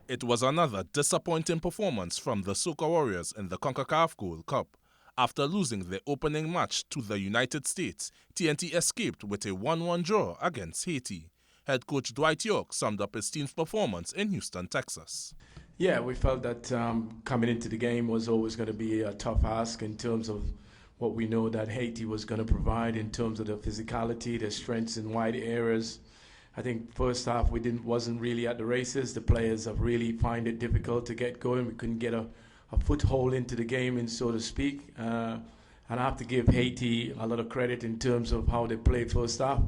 It was another disappointing performance from the Soca Warriors in the Concacaf Gold Cup. After losing their opening match to the United States, TNT escaped with a 1-1 draw against Haiti. Head coach Dwight Yorke summed up his team's performance in Houston, Texas. Yeah, we felt that coming into the game was always going to be a tough ask in terms of what we know that Haiti was going to provide in terms of the physicality, the strengths in wide areas. I think first half wasn't really at the races. The players have really find it difficult to get going. We couldn't get a foothold into the game, and so to speak. And I have to give Haiti a lot of credit in terms of how they played first half.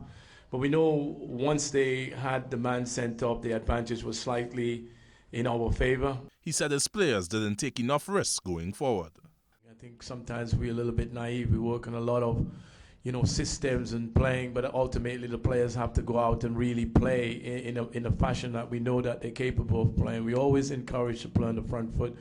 But we know once they had the man sent up, the advantage was slightly in our favor. He said his players didn't take enough risks going forward. I think sometimes we're a little bit naive. We work on a lot of systems and playing, but ultimately the players have to go out and really play in a fashion that we know that they're capable of playing. We always encourage to play on the front foot.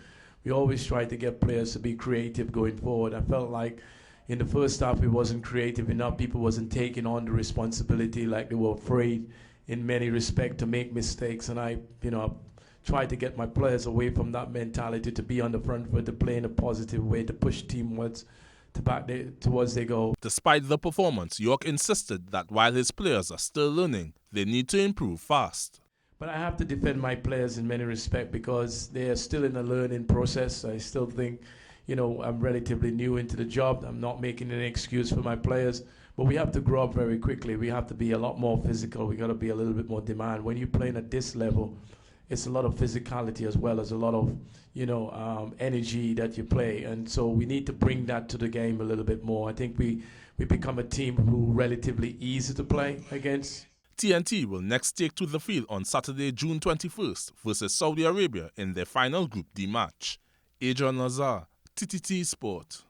We always try to get players to be creative going forward. I felt like in the first half we wasn't creative enough. People wasn't taking on the responsibility, like they were afraid in many respects to make mistakes. And I tried to get my players away from that mentality to be on the front foot, to play in a positive way, to push teamwork towards their goal. Despite the performance, Yorke insisted that while his players are still learning, they need to improve fast. But I have to defend my players in many respects because they are still in a learning process. I still think, I'm relatively new into the job. I'm not making an excuse for my players, but we have to grow up very quickly. We have to be a lot more physical. We got to be a little bit more demand. When you're playing at this level, it's a lot of physicality as well as a lot of, energy that you play. And so we need to bring that to the game a little bit more. I think we become a team who relatively easy to play against. TNT will next take to the field on Saturday, June 21st versus Saudi Arabia in their final Group D match. Adrian Lazar, TTT Sport.